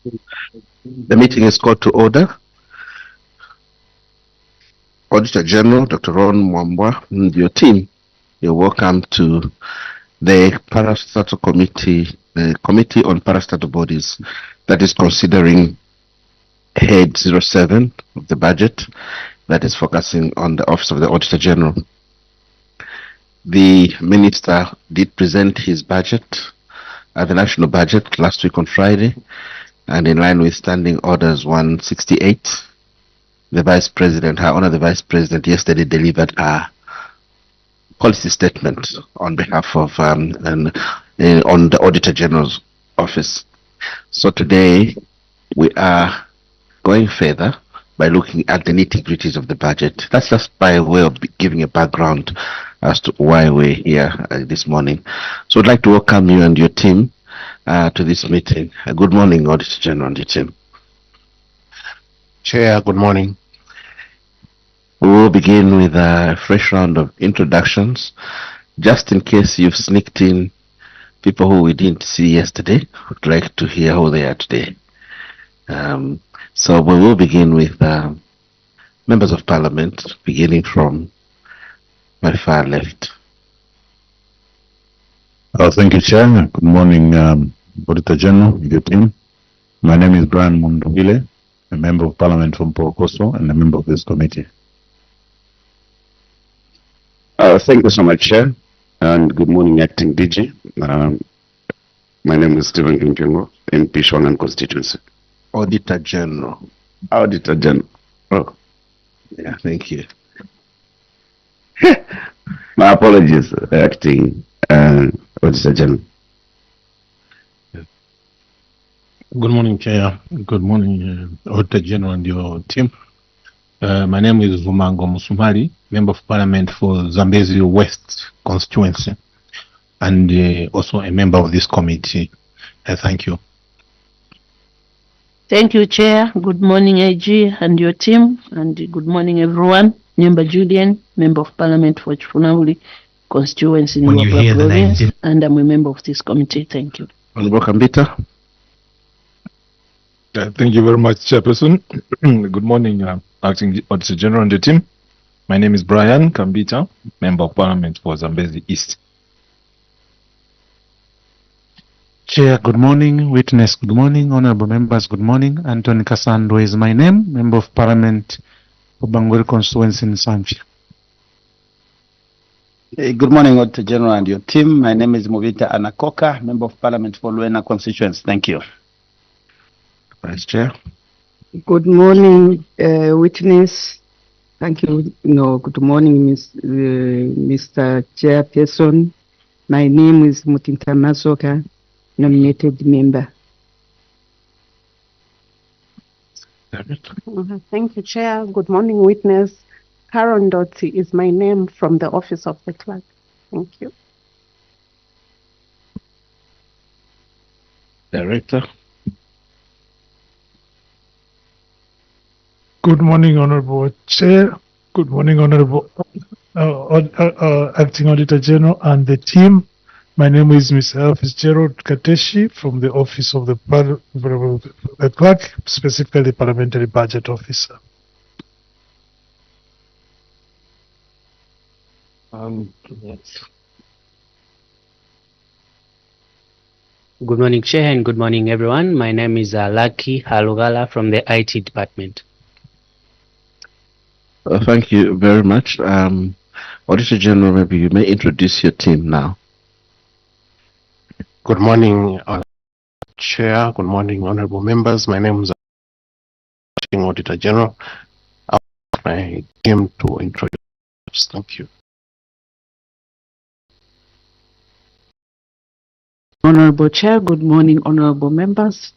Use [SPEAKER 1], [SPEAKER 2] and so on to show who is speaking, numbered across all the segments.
[SPEAKER 1] The meeting is called to order. Auditor General, Dr. Ron Mwambwa, and your team, you're welcome to the Parastatal Committee, the Committee on Parastatal Bodies that is considering Head 07 of the budget that is focusing on the Office of the Auditor General. The Minister did present his budget, the national budget, last week on Friday, and in line with Standing Orders 168, the Vice President, Her Honor the Vice President, yesterday delivered a policy statement on behalf of on the Auditor General's office. So today we are going further by looking at the nitty-gritties of the budget. That's just by way of giving a background as to why we're here this morning. So I'd like to welcome you and your team to this meeting. Good morning, Auditor General and your team.
[SPEAKER 2] Chair, good morning.
[SPEAKER 1] We will begin with a fresh round of introductions, just in case you've sneaked in people who we didn't see yesterday. Would like to hear who they are today. So we will begin with members of Parliament, beginning from my far left.
[SPEAKER 3] Thank you, Chair. Good morning, Auditor General, your team. My name is Brian Munduvile, a member of Parliament from Port Coastal and a member of this committee.
[SPEAKER 4] Thank you so much, Chair, and good morning, Acting DG. My name is Stephen Kinkengo, MP Shwangan constituency.
[SPEAKER 1] Auditor General.
[SPEAKER 4] Auditor General. Oh,
[SPEAKER 1] Yeah, thank you.
[SPEAKER 4] my apologies, Acting Auditor General.
[SPEAKER 2] Good morning, Chair. Good morning, Auditor General and your team. My name is Vumango Musumali, Member of Parliament for Zambezi West constituency, and also a member of this committee. Thank you.
[SPEAKER 5] Thank you, Chair. Good morning, AG and your team, and good morning, everyone. Member Julian, Member of Parliament for Chifunabuli constituency in Wapla province, and I'm a member of this committee. Thank you.
[SPEAKER 1] Honorable Kambita.
[SPEAKER 6] Thank you very much, Chairperson. Good morning, Acting Auditor General and the team. My name is Brian Kambita, Member of Parliament for Zambezi East.
[SPEAKER 7] Chair, good morning. Witness, good morning. Honorable members, good morning. Anthony Kasando is my name, Member of Parliament for Bangori constituency in Zambia.
[SPEAKER 8] Good morning, Auditor General and your team. My name is Movita Anakoka, Member of Parliament for Luena constituency. Thank you.
[SPEAKER 1] Vice Chair.
[SPEAKER 9] Good morning, Witness. Thank you. Good morning, Mr. Chairperson. My name is Mutinta Masoka, nominated member.
[SPEAKER 10] Thank you, Chair. Good morning, Witness. Karen Dotsi is my name from the Office of the Clerk. Thank you.
[SPEAKER 1] Director.
[SPEAKER 11] Good morning, Honorable Chair. Good morning, Honorable Acting Auditor General and the team. My name is Mr. Fitzgerald Kateshi from the Office of the Clerk, specifically Parliamentary Budget Officer.
[SPEAKER 12] Good morning, Chair, and good morning, everyone. My name is Lucky Halugala from the IT Department.
[SPEAKER 1] Thank you very much. Auditor General, maybe you may introduce your team now.
[SPEAKER 2] Good morning, Chair. Good morning, honorable members. My name is Acting Auditor General. I want my team to introduce. Thank you.
[SPEAKER 9] Honorable Chair, good morning, honorable members.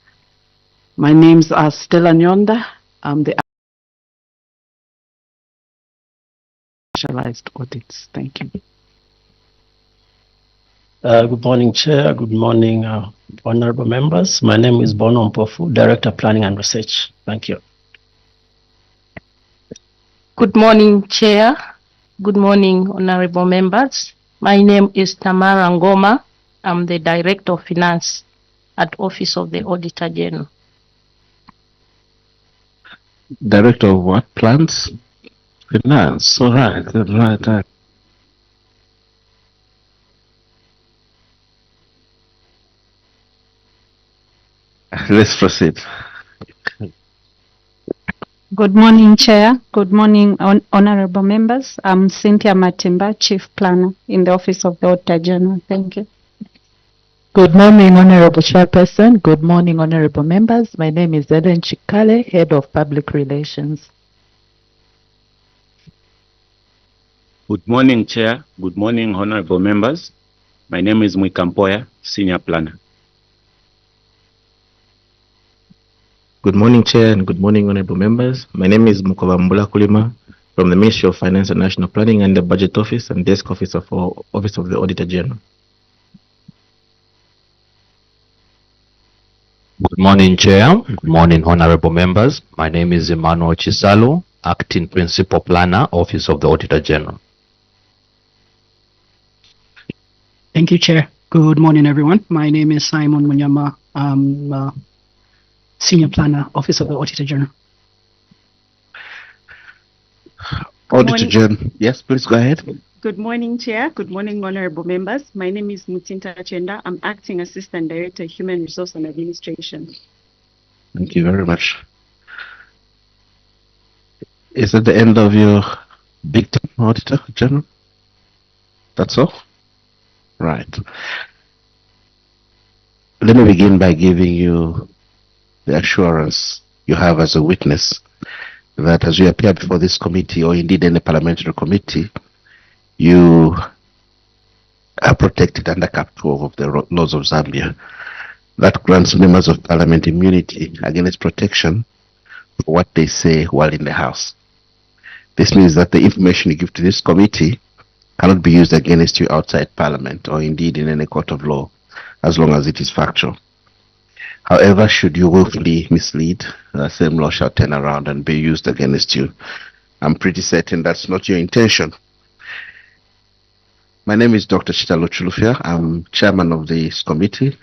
[SPEAKER 9] My name's Stella Nyonda. I'm the specialized audits. Thank you.
[SPEAKER 13] Good morning, Chair. Good morning, honorable members. My name is Bono Mpofu, Director Planning and Research. Thank you.
[SPEAKER 5] Good morning, Chair. Good morning, honorable members. My name is Tamara Ngoma. I'm the Director of Finance at Office of the Auditor General.
[SPEAKER 1] Director of what? Plans? Finance. All right. Right. Let's proceed.
[SPEAKER 14] Good morning, Chair. Good morning, honorable members. I'm Cynthia Matimba, Chief Planner in the Office of the Auditor General. Thank you.
[SPEAKER 15] Good morning, Honorable Chairperson. Good morning, Honorable members. My name is Ellen Chikale, Head of Public Relations.
[SPEAKER 16] Good morning, Chair. Good morning, Honorable members. My name is Mwikampoya, Senior Planner.
[SPEAKER 17] Good morning, Chair, and good morning, honorable members. My name is Mukobambula Kulima from the Ministry of Finance and National Planning and the Budget Office and Desk Office of the Auditor General.
[SPEAKER 18] Good morning, Chair. Good morning, honorable members. My name is Emmanuel Chisalu, Acting Principal Planner, Office of the Auditor General.
[SPEAKER 19] Thank you, Chair. Good morning, everyone. My name is Simon Munyama. Senior Planner, Office of the Auditor General.
[SPEAKER 1] Auditor General, yes, please go ahead.
[SPEAKER 20] Good morning, Chair. Good morning, honorable members. My name is Mutinta Chenda. I'm Acting Assistant Director, Human Resource and Administration.
[SPEAKER 1] Thank you very much. Is that the end of your big team, Auditor General? That's all? Right. Let me begin by giving you the assurance you have as a witness that as you appear before this committee or indeed any parliamentary committee, you are protected under Cap 12 of the laws of Zambia. That grants members of parliament immunity against protection for what they say while in the House. This means that the information you give to this committee cannot be used against you outside parliament or indeed in any court of law as long as it is factual. However, should you willfully mislead, the same law shall turn around and be used against you. I'm pretty certain that's not your intention. My name is Dr. Chitalo Chulufia. I'm chairman of this committee.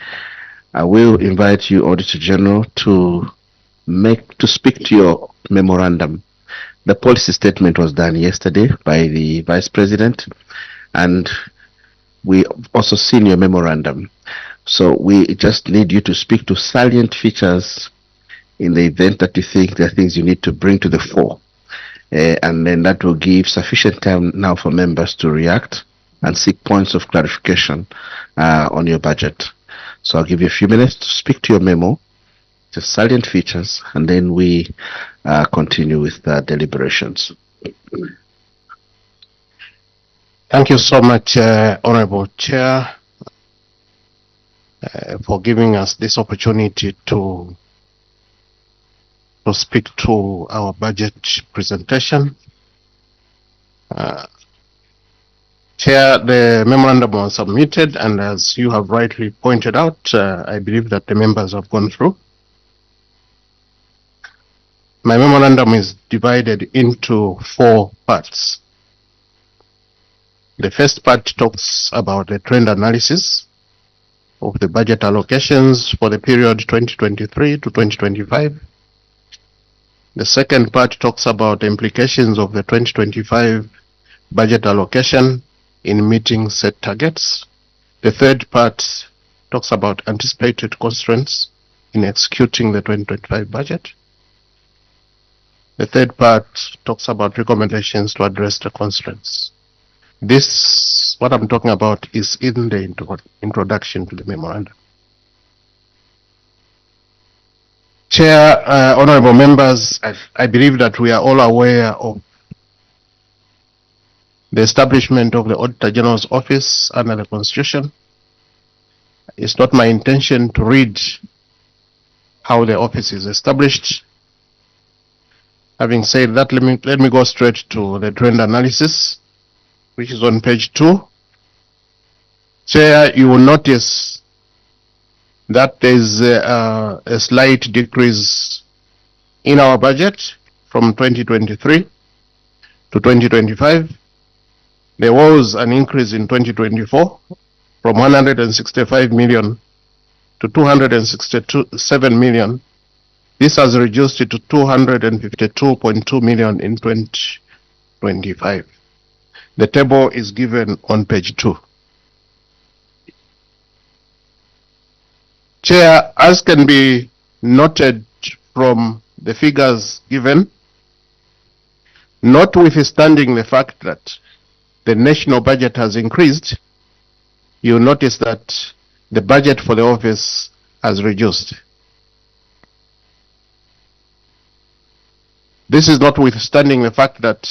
[SPEAKER 1] I will invite you, Auditor General, to speak to your memorandum. The policy statement was done yesterday by the Vice President, and we also seen your memorandum. So we just need you to speak to salient features in the event that you think there are things you need to bring to the fore. And then that will give sufficient time now for members to react and seek points of clarification on your budget. So I'll give you a few minutes to speak to your memo, the salient features, and then we continue with the deliberations.
[SPEAKER 2] Thank you so much, Honorable Chair, for giving us this opportunity to speak to our budget presentation. Chair, the memorandum was submitted, and as you have rightly pointed out, I believe that the members have gone through. My memorandum is divided into 4 parts. The first part talks about the trend analysis of the budget allocations for the period 2023 to 2025. The second part talks about the implications of the 2025 budget allocation in meeting set targets. The third part talks about anticipated constraints in executing the 2025 budget. The third part talks about recommendations to address the constraints. This, what I'm talking about, is in the introduction to the memorandum. Chair, honorable members, I believe that we are all aware of the establishment of the Auditor General's Office under the Constitution. It's not my intention to read how the office is established. Having said that, let me go straight to the trend analysis, which is on page 2. Chair, you will notice that there is a slight decrease in our budget from 2023 to 2025. There was an increase in 2024 from 165 million to 267 million
[SPEAKER 21] This has reduced it to 252.2 million in 2025. The table is given on page 2. Chair, as can be noted from the figures given, notwithstanding the fact that the national budget has increased, you notice that the budget for the office has reduced. This is notwithstanding the fact that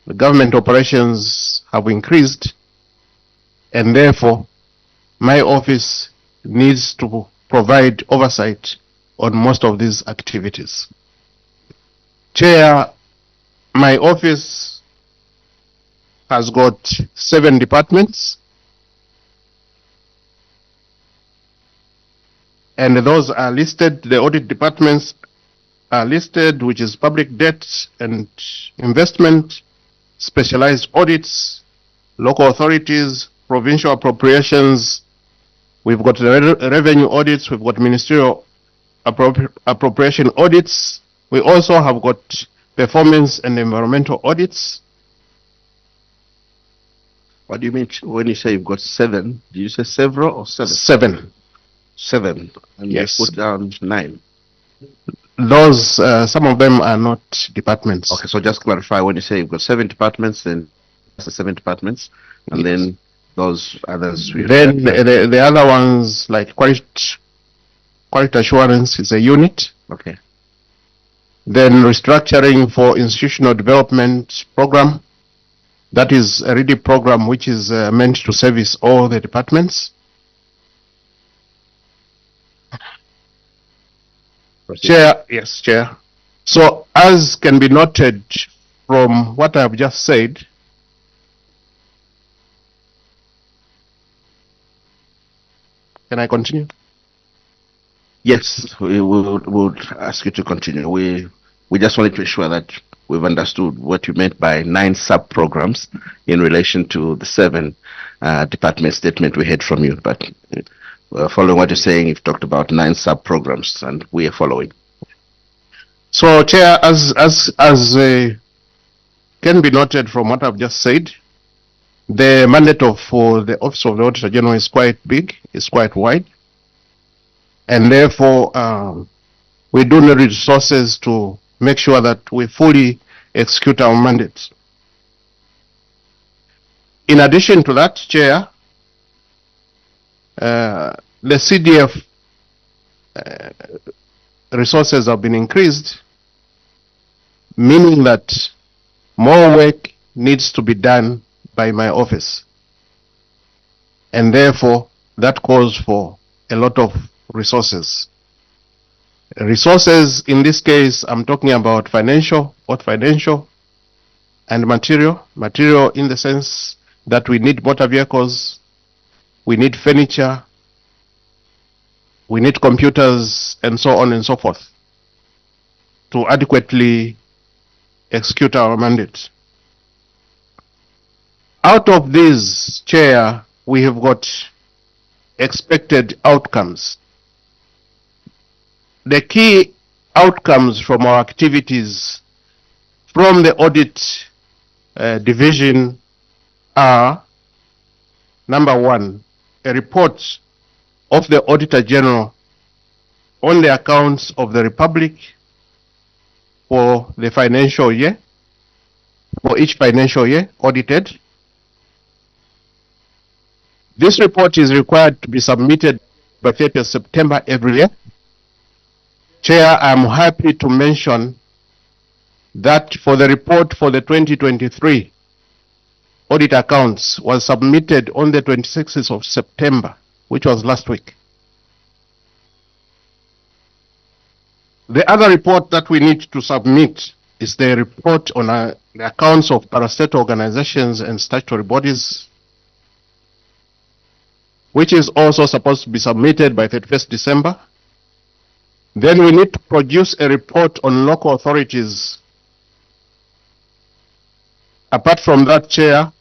[SPEAKER 21] the government operations have increased, and therefore my office needs to provide oversight on most of these activities. Chair, my office has got 7 departments, and those are listed. The audit departments are listed, which is public debt and investment, specialized audits, local authorities, provincial appropriations. We've got the revenue audits, we've got ministerial appropriation audits. We also have got performance and environmental audits.
[SPEAKER 1] What do you mean when you say you've got 7? Do you say several or 7?
[SPEAKER 21] 7.
[SPEAKER 1] 7. And
[SPEAKER 21] yes.
[SPEAKER 1] You put down 9.
[SPEAKER 21] Those, some of them are not departments.
[SPEAKER 1] Okay, so just clarify, when you say you've got 7 departments, then that's the 7 departments, and yes. Then those others.
[SPEAKER 21] Then the other ones, like quality assurance is a unit.
[SPEAKER 1] Okay.
[SPEAKER 21] Then restructuring for institutional development program. That is a READY program which is meant to service all the departments. Chair, yes, Chair. So as can be noted from what I have just said, can I continue?
[SPEAKER 1] Yes, we would ask you to continue. We just wanted to ensure that we've understood what you meant by 9 sub-programs in relation to the 7 department statement we heard from you. But following what you're saying, you've talked about 9 sub-programs, and we are following.
[SPEAKER 21] So, Chair, as can be noted from what I've just said, the mandate for the Office of the Auditor General is quite big, it's quite wide, and therefore we do need resources to make sure that we fully execute our mandate. In addition to that, Chair, the CDF resources have been increased, meaning that more work needs to be done by my office, and therefore that calls for a lot of resources. Resources in this case, I'm talking about financial, both financial and material. Material in the sense that we need motor vehicles, we need furniture, we need computers, and so on and so forth to adequately execute our mandate. Out of this, Chair, we have got expected outcomes. The key outcomes from our activities from the audit division are, number 1, a report of the Auditor General on the accounts of the Republic for the financial year, for each financial year audited. This report is required to be submitted by 30th September every year. Chair, I'm happy to mention that for the report for the 2023 audit accounts was submitted on the 26th of September, which was last week. The other report that we need to submit is the report on the accounts of parastate organizations and statutory bodies, which is also supposed to be submitted by 31st December. Then we need to produce a report on local authorities. Apart from that, Chair,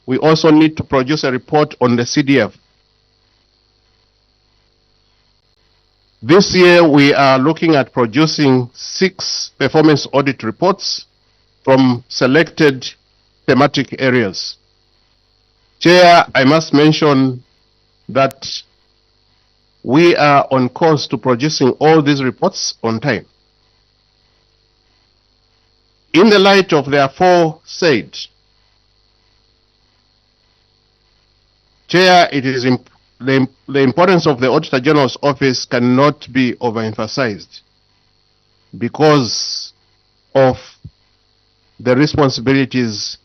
[SPEAKER 21] we also need to produce a report on the CDF. This year, we are looking at producing 6 performance audit reports from selected thematic areas. Chair, I must mention that we are on course to producing all these reports on time. In the light of the aforesaid, Chair, it is the importance of the Auditor General's office cannot be overemphasized because of the responsibilities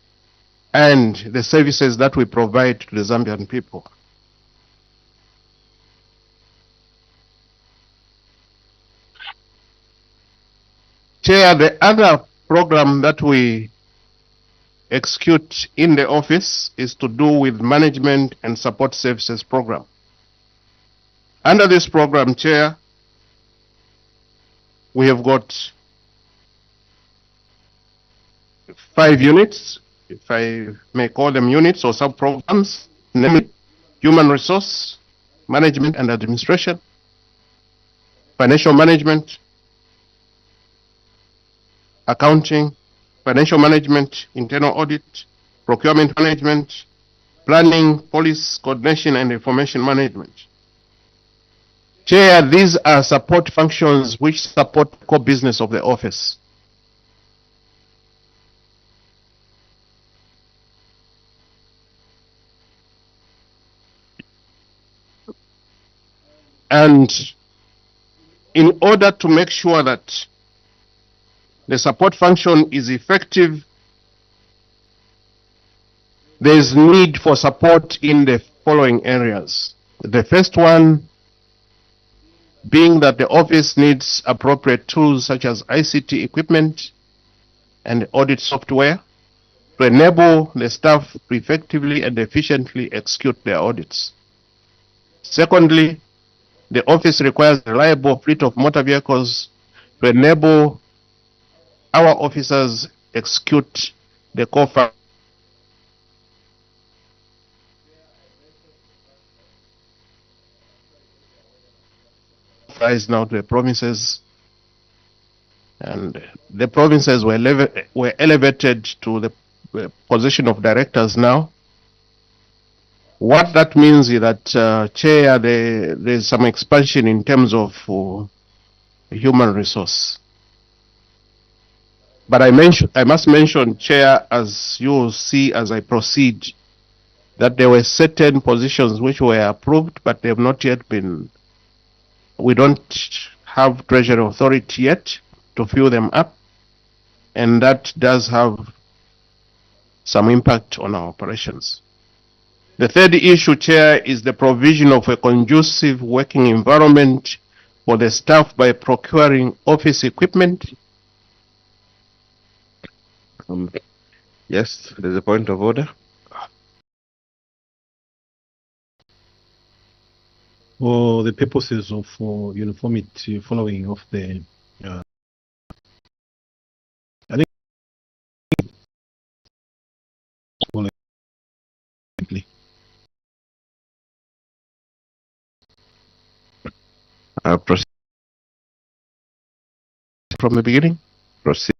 [SPEAKER 21] and the services that we provide to the Zambian people. Chair, the other program that we execute in the office is to do with management and support services program. Under this program, Chair, we have got 5 units, if I may call them units or sub-programs, namely human resource, management and administration, financial management, accounting, financial management, internal audit, procurement management, planning, policy coordination and information management. Chair, these are support functions which support core business of the office. And in order to make sure that the support function is effective, there is need for support in the following areas. The first one being that the office needs appropriate tools such as ICT equipment and audit software to enable the staff to effectively and efficiently execute their audits. Secondly, the office requires a reliable fleet of motor vehicles to enable our officers execute the core functions. Now to the provinces, and the provinces were elevated to the position of directors now. What that means is that, Chair, there's some expansion in terms of human resource. But I must mention, Chair, as you will see as I proceed, that there were certain positions which were approved, but they have not yet been. We don't have Treasury Authority yet to fill them up, and that does have some impact on our operations. The third issue, Chair, is the provision of a conducive working environment for the staff by procuring office equipment.
[SPEAKER 1] Yes, there's a point of order.
[SPEAKER 2] For the purposes of uniformity following of the I think
[SPEAKER 1] proceed
[SPEAKER 21] from the beginning.
[SPEAKER 1] Proceed.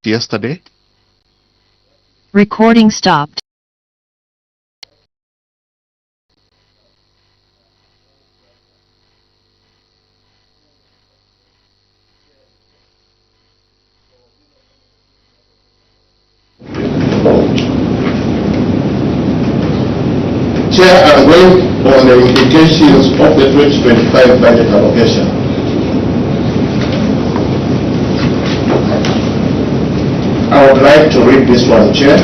[SPEAKER 21] Yesterday.
[SPEAKER 3] Recording stopped.
[SPEAKER 21] Chair, I'm going on the implications of the 2025 budget allocation. I would like to read this one, Chair.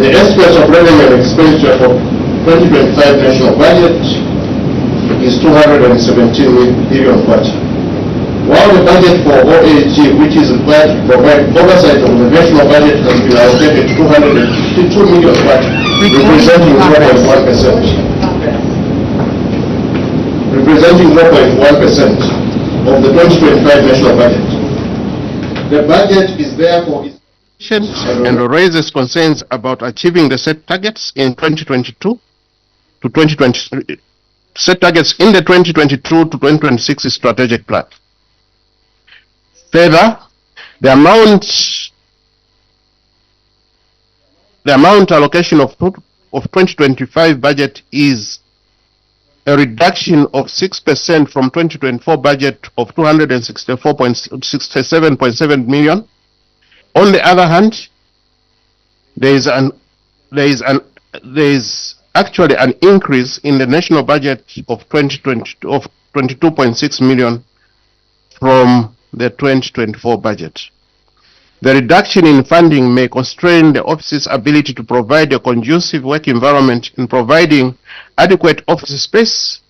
[SPEAKER 21] The estimates of revenue and expenditure for 2025 national budget is 217 billion kwacha. While the budget for OAG, which is required to provide oversight of the national budget, has been allocated 252 million, representing 0.1%. Representing 0.1% of the 2025 national budget. The budget is therefore and raises concerns about achieving the set targets in 2022 to 2023. Set targets in the 2022 to 2026 strategic plan. Further, the amount allocation of 2025 budget is a reduction of 6% from 2024 budget of 267.7 million. On the other hand, there is actually an increase in the national budget of 22.6 million from the 2024 budget. The reduction in funding may constrain the office's ability to provide a conducive work environment in providing adequate office space,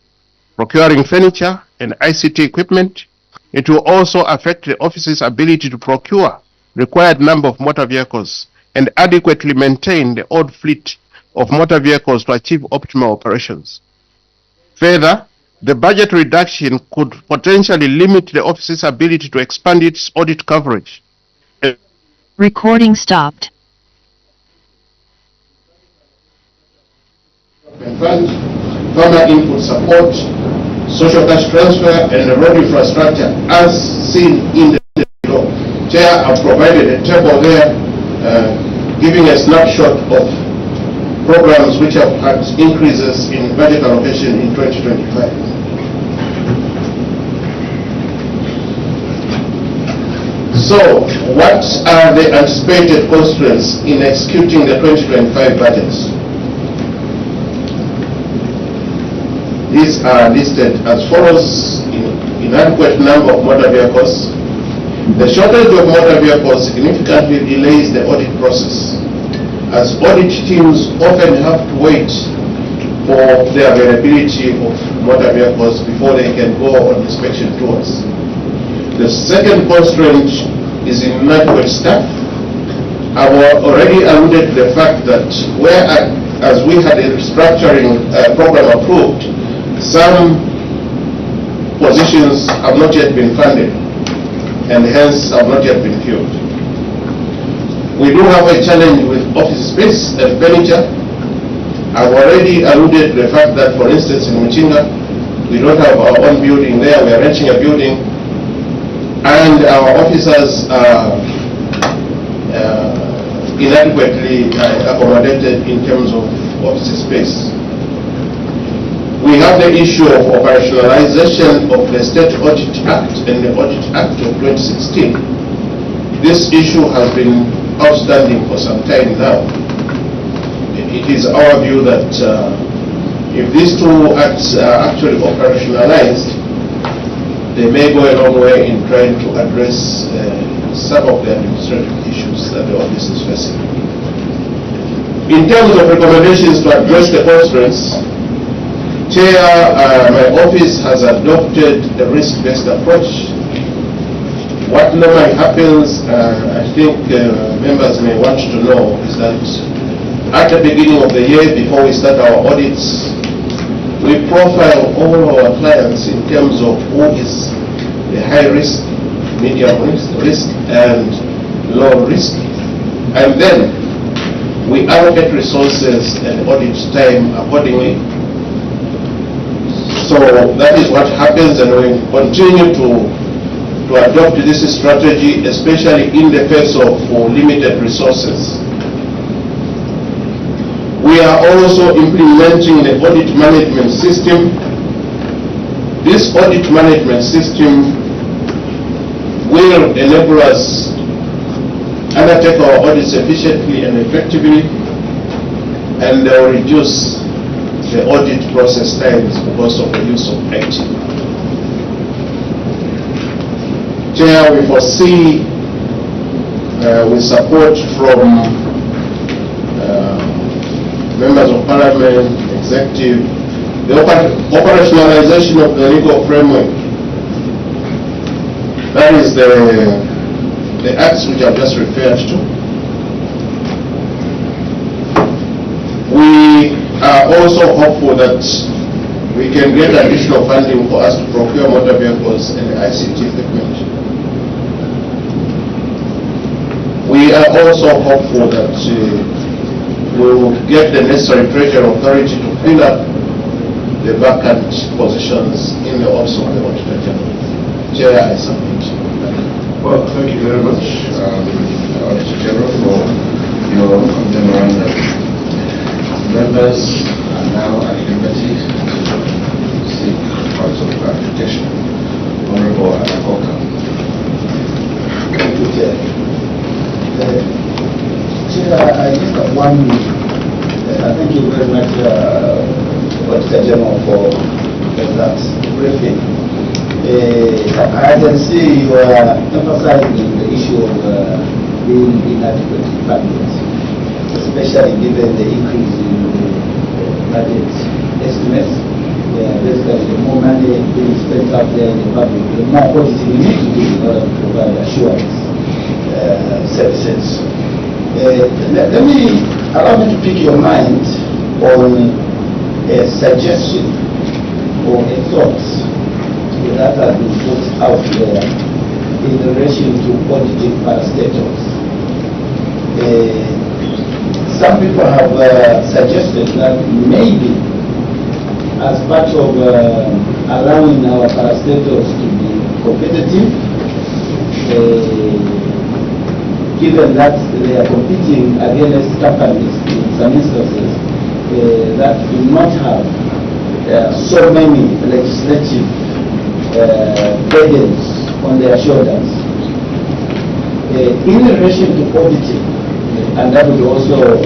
[SPEAKER 21] procuring furniture and ICT equipment. It will also affect the office's ability to procure required number of motor vehicles and adequately maintain the old fleet of motor vehicles to achieve optimal operations. Further, the budget reduction could potentially limit the office's ability to expand its audit coverage.
[SPEAKER 3] Recording stopped.
[SPEAKER 21] Fund, farmer input support, social cash transfer, and the road infrastructure as seen in the law. Chair, I've provided a table there giving a snapshot of programs which have had increases in budget allocation in 2025. So, what are the anticipated constraints in executing the 2025 budgets? These are listed as follows: inadequate number of motor vehicles. The shortage of motor vehicles significantly delays the audit process, as audit teams often have to wait for the availability of motor vehicles before they can go on inspection tours. The second constraint is inadequate staff. I've already alluded to the fact that as we had a restructuring program approved, some positions have not yet been funded and hence have not yet been filled. We do have a challenge with office space and furniture. I've already alluded to the fact that, for instance, in Muchinga, we don't have our own building there. We are renting a building, and our officers are inadequately accommodated in terms of office space. We have the issue of operationalization of the State Audit Act and the Audit Act of 2016. This issue has been outstanding for some time now. It is our view that if these two acts are actually operationalized, they may go a long way in trying to address some of the administrative issues that the office is facing. In terms of recommendations to address the constraints, Chair, my office has adopted a risk-based approach. What normally happens, I think members may want to know, is that at the beginning of the year, before we start our audits, we profile all our clients in terms of who is the high risk, medium risk, and low risk. And then we allocate resources and audit time accordingly. So that is what happens, and we continue to adopt this strategy, especially in the face of limited resources. We are also implementing the audit management system. This audit management system will enable us undertake our audits efficiently and effectively, and reduce the audit process times because of the use of IT. Chair, we foresee with support from members of Parliament, Executive, the operationalization of the legal framework That is the acts which I've just referred to. We are also hopeful that we can get additional funding for us to procure motor vehicles and ICT equipment. We are also hopeful that we will get the necessary treasury authority to fill up the vacant positions in the office of the Auditor General. Chair, I submit.
[SPEAKER 4] Well, thank you very much, Auditor General, for your memorandum. Members are now at liberty to seek points of clarification. Honorable Anakoka.
[SPEAKER 22] Thank you, Chair. Chair, I just have one. Thank you very much, Auditor General, for that briefing. I can see you are emphasizing the issue of being inadequate funding, especially given the increase in the budget estimates. Basically, the more money being spent out there in the public, the more auditing you need to do in order to provide assurance services. Allow me to pick your mind on a suggestion or a thought that has been put out there in relation to auditing parastatals. Some people have suggested that maybe as part of allowing our parastatals to be competitive, given that they are competing against companies in some instances that do not have so many legislative burdens on their shoulders. In relation to auditing, and that would also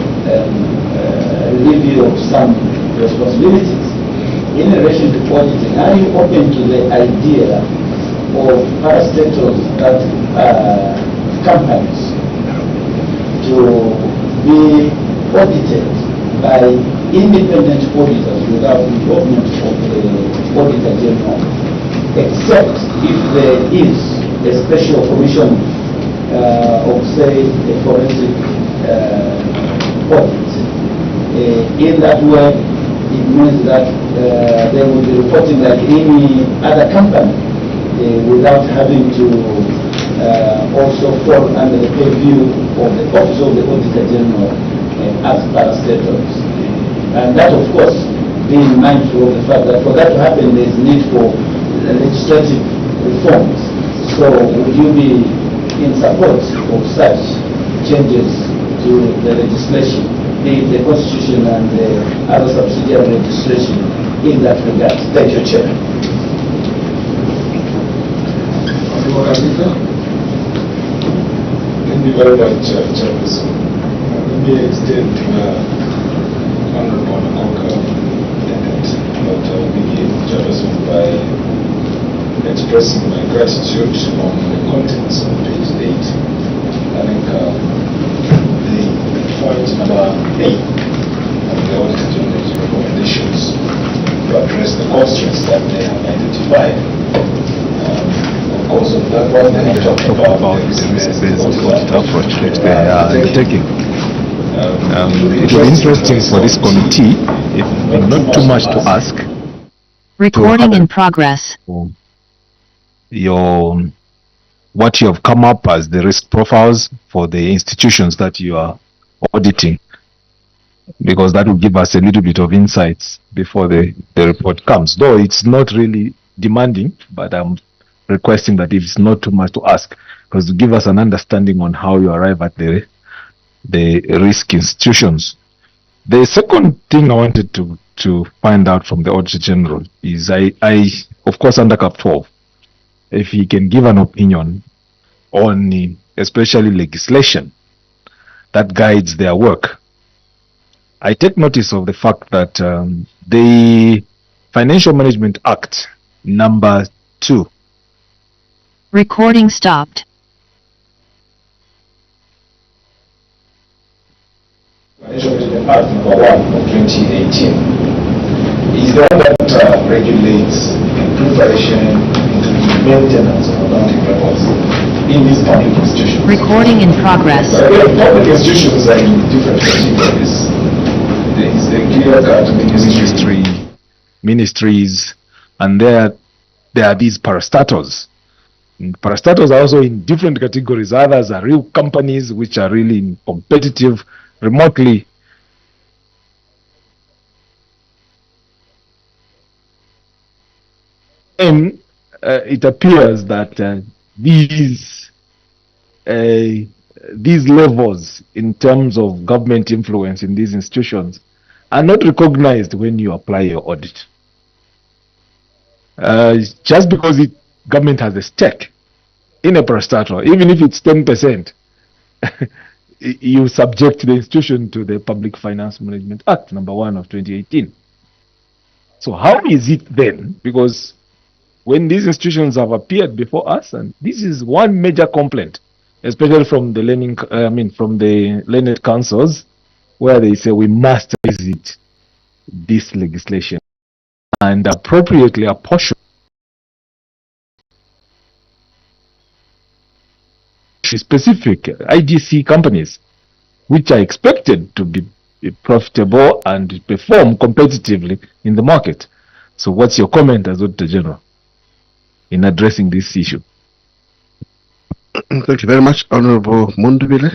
[SPEAKER 22] relieve you of some responsibilities. In relation to auditing, are you open to the idea of parastatals that companies to be audited by independent auditors without involvement of the Auditor General, except if there is a special commission of, say, a forensic audit. In that way, it means that they will be reporting like any other company without having to also fall under the purview of the Office of the Auditor General as parastatals. And that, of course, being mindful of the fact that for that to happen, there is need for legislative reforms. So would you be in support of such changes to the legislation, be it the Constitution and the other subsidiary legislation in that regard? Thank you, Chair.
[SPEAKER 4] Thank you very much, Chairperson. Let me extend Honorable Anakoka and Dr. Bigi, Chairperson, by expressing my gratitude on the contents of page 8. I think the point number 8 of the Auditor General's recommendations to address the constraints that they have identified. Of course, of that one, they have talked about the risk-based audit approach that they are taking. It will be interesting for this committee, if not too much to ask.
[SPEAKER 3] Recording in progress.
[SPEAKER 6] What you have come up as the risk profiles for the institutions that you are auditing, because that will give us a little bit of insights before the report comes. Though it's not really demanding, but I'm requesting that if it's not too much to ask, because to give us an understanding on how you arrive at the risk institutions. The second thing I wanted to find out from the Auditor General is I of course under Cap 12, if he can give an opinion on especially legislation that guides their work. I take notice of the fact that the Financial Management Act number 2.
[SPEAKER 3] Recording stopped.
[SPEAKER 4] Financial Management Act number 1 of 2018 is the one that regulates the preparation, maintenance of accounting records in these public institutions.
[SPEAKER 3] Recording in progress.
[SPEAKER 4] But again, public institutions are in different categories. There is the clear-cut
[SPEAKER 6] ministries, and there are these parastatals. Parastatals are also in different categories. Others are real companies which are really competitive remotely. And it appears that these levels in terms of government influence in these institutions are not recognized when you apply your audit. Just because government has a stake in a parastatal, even if it's 10%, you subject the institution to the Public Finance Management Act, number 1 of 2018. So how is it then? Because when these institutions have appeared before us, and this is one major complaint, especially from the learned councils, where they say we must revisit this legislation and appropriately apportion specific IDC companies which are expected to be profitable and perform competitively in the market. So what's your comment as Auditor General in addressing this issue?
[SPEAKER 1] Thank you very much, Honorable Mundubile.